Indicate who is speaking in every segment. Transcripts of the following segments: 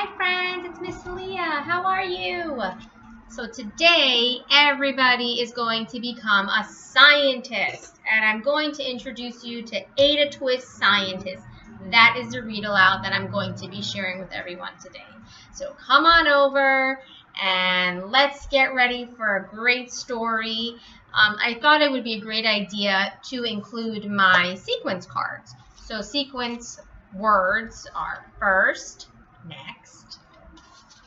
Speaker 1: Hi friends, it's Miss Aleeya. How are you? So today everybody is going to become a scientist, and I'm going to introduce you to Ada Twist Scientist. That is the read aloud that I'm going to be sharing with everyone today. So come on over and let's get ready for a great story. I thought it would be a great idea to include my sequence cards. So sequence words are first, next,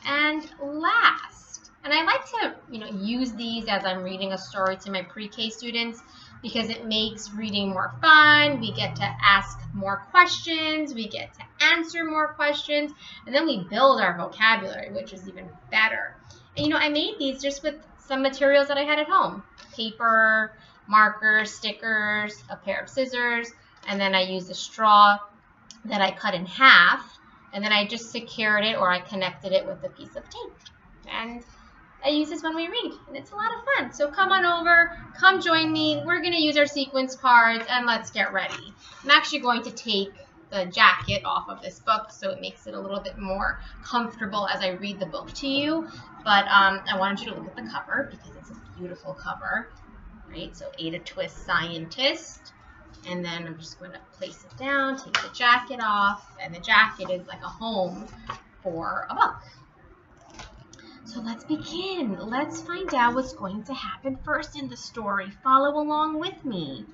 Speaker 1: and last. And I like to, use these as I'm reading a story to my pre-K students because it makes reading more fun. We get to ask more questions, we get to answer more questions, and then we build our vocabulary, which is even better. And I made these just with some materials that I had at home. Paper, markers, stickers, a pair of scissors, and then I used a straw that I cut in half, and then I just secured it, or I connected it with a piece of tape. And I use this when we read, and it's a lot of fun. So come on over, come join me. We're going to use our sequence cards, and let's get ready. I'm actually going to take the jacket off of this book so it makes it a little bit more comfortable as I read the book to you. But I wanted you to look at the cover because it's a beautiful cover, right? So Ada Twist Scientist. And then I'm just going to place it down, take the jacket off, and the jacket is like a home for a book. So let's begin. Let's find out what's going to happen first in the story. Follow along with me.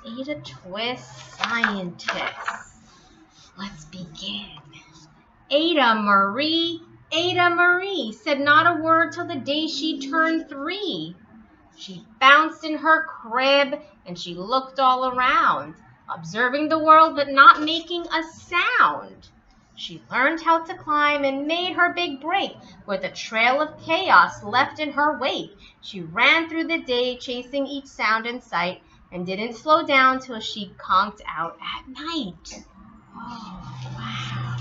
Speaker 1: Ada Twist Scientist. Let's begin. Ada Marie said not a word till the day she turned 3. She bounced in her crib and she looked all around, observing the world but not making a sound. She learned how to climb and made her big break with a trail of chaos left in her wake. She ran through the day chasing each sound and sight and didn't slow down till she conked out at night. Oh, wow.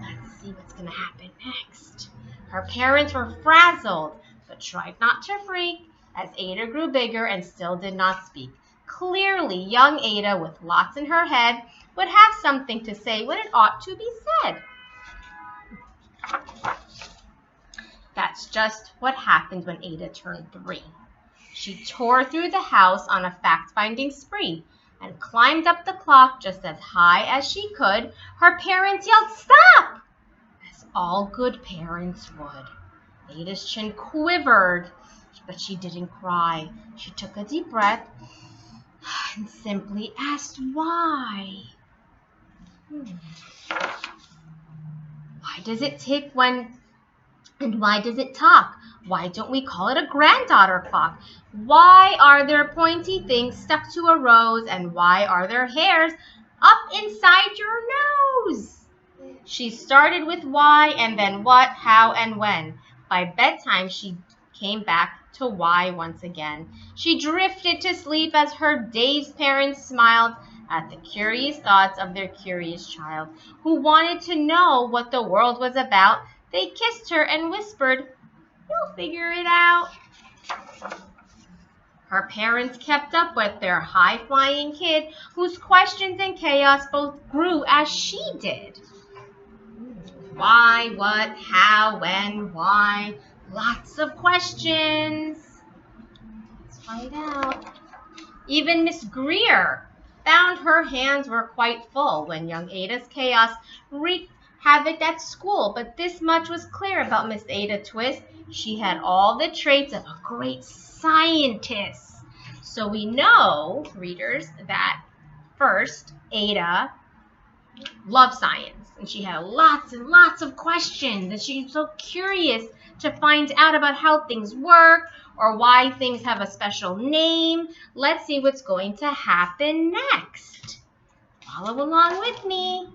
Speaker 1: Let's see what's going to happen next. Her parents were frazzled but tried not to freak as Ada grew bigger and still did not speak. Clearly, young Ada, with lots in her head, would have something to say when it ought to be said. That's just what happened when Ada turned 3. She tore through the house on a fact-finding spree and climbed up the clock just as high as she could. Her parents yelled, "Stop!" as all good parents would. Ada's chin quivered, but she didn't cry. She took a deep breath and simply asked why. Why does it tick and why does it talk? Why don't we call it a granddaughter clock? Why are there pointy things stuck to a rose, and why are there hairs up inside your nose? She started with why and then what, how, and when. By bedtime, she came back to why once again. She drifted to sleep as her dazed parents smiled at the curious thoughts of their curious child, who wanted to know what the world was about. They kissed her and whispered, "You'll figure it out." Her parents kept up with their high-flying kid, whose questions and chaos both grew as she did. Why, what, how, when, why? Lots of questions. Let's find out. Even Miss Greer found her hands were quite full when young Ada's chaos wreaked havoc at school. But this much was clear about Miss Ada Twist. She had all the traits of a great scientist. So we know, readers, that first, Ada loved science. And she had lots and lots of questions, and she's so curious to find out about how things work or why things have a special name. Let's see what's going to happen next. Follow along with me.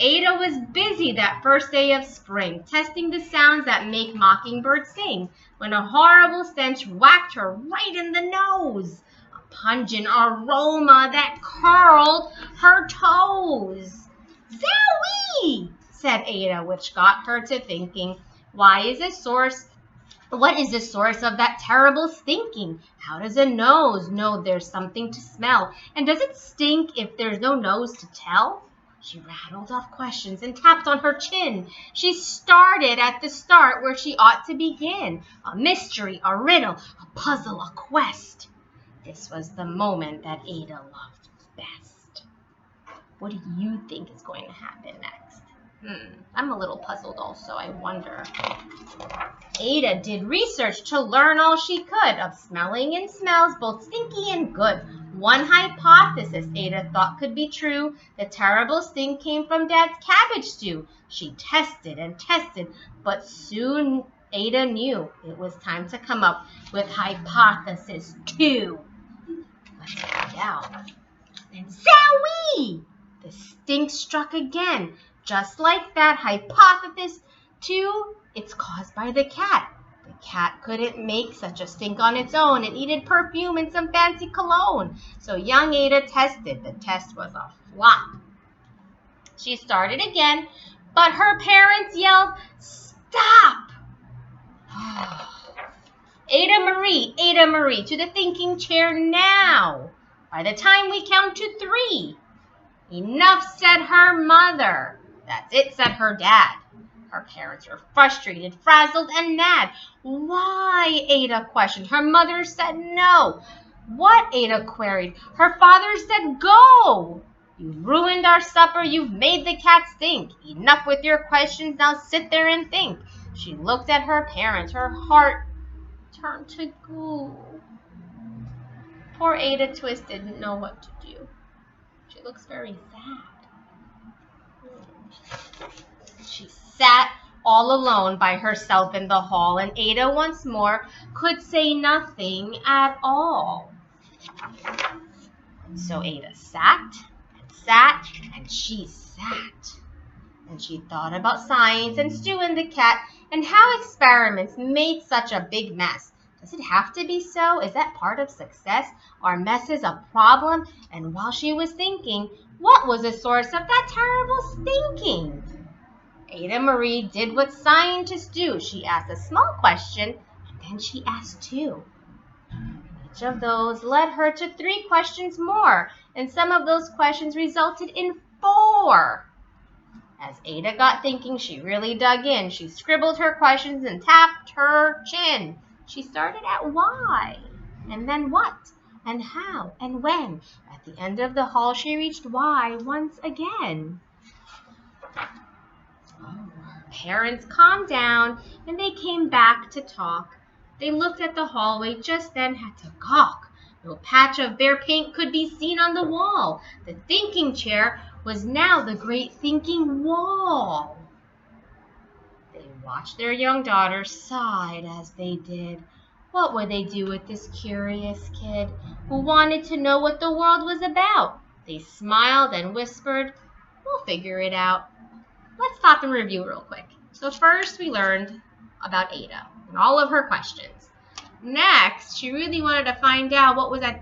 Speaker 1: Ada was busy that first day of spring, testing the sounds that make mockingbirds sing, when a horrible stench whacked her right in the nose. A pungent aroma that curled her toes. "Zowie!" said Ada, which got her to thinking, what is the source of that terrible stinking? How does a nose know there's something to smell? And does it stink if there's no nose to tell? She rattled off questions and tapped on her chin. She started at the start where she ought to begin. A mystery, a riddle, a puzzle, a quest. This was the moment that Ada loved best. What do you think is going to happen next? I'm a little puzzled also, I wonder. Ada did research to learn all she could of smelling and smells, both stinky and good. One hypothesis Ada thought could be true. The terrible stink came from Dad's cabbage stew. She tested and tested, but soon Ada knew it was time to come up with hypothesis 2. Let's find out. And zowie! The stink struck again. Just like that, hypothesis 2, it's caused by the cat. The cat couldn't make such a stink on its own. It needed perfume and some fancy cologne. So young Ada tested. The test was a flop. She started again, but her parents yelled, "Stop!" Ada Marie, to the thinking chair now. By the time we count to 3. Enough, said her mother. That's it, said her dad. Her parents were frustrated, frazzled, and mad. Why? Ada questioned. Her mother said no. What? Ada queried. Her father said go. You've ruined our supper. You've made the cat stink. Enough with your questions. Now sit there and think. She looked at her parents. Her heart turned to goo. Poor Ada Twist didn't know what to do. She looks very sad. She sat all alone by herself in the hall, and Ada once more could say nothing at all. So Ada sat, and she sat. And she thought about science and Stu and the cat and how experiments made such a big mess. Does it have to be so? Is that part of success? Are messes a problem? And while she was thinking, what was the source of that terrible stinking? Ada Marie did what scientists do. She asked a small question, and then she asked 2. Each of those led her to 3 questions more, and some of those questions resulted in 4. As Ada got thinking, she really dug in. She scribbled her questions and tapped her chin. She started at why, and then what, and how, and when. At the end of the hall, she reached why once again. Her parents calmed down, and they came back to talk. They looked at the hallway, just then had to gawk. No patch of bare paint could be seen on the wall. The thinking chair was now the great thinking wall. They watched their young daughter, sighed as they did. What would they do with this curious kid who wanted to know what the world was about? They smiled and whispered, "We'll figure it out." Let's stop and review real quick. So first we learned about Ada and all of her questions. Next, she really wanted to find out what was that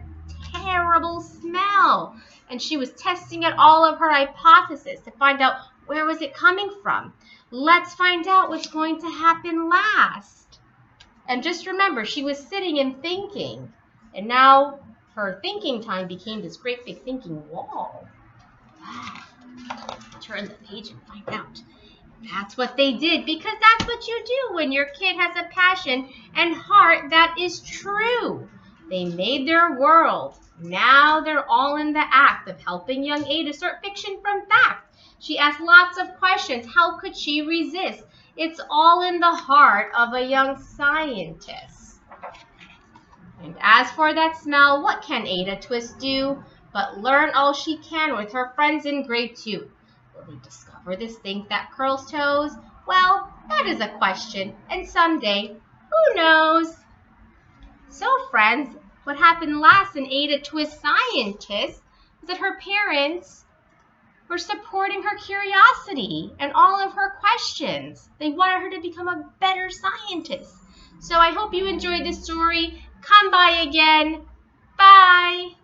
Speaker 1: terrible smell. And she was testing out all of her hypotheses to find out where was it coming from. Let's find out what's going to happen last. And just remember, she was sitting and thinking. And now her thinking time became this great big thinking wall. Wow. Turn the page and find out. That's what they did, because that's what you do when your kid has a passion and heart that is true. They made their world. Now they're all in the act of helping young Ada sort fiction from fact. She asked lots of questions. How could she resist? It's all in the heart of a young scientist. And as for that smell, what can Ada Twist do but learn all she can with her friends in grade 2? Will they discover this stink that curls toes? Well, that is a question, and someday, who knows? So, friends, what happened last in Ada Twist Scientist was that her parents were supporting her curiosity and all of her questions. They wanted her to become a better scientist. So I hope you enjoyed this story. Come by again. Bye.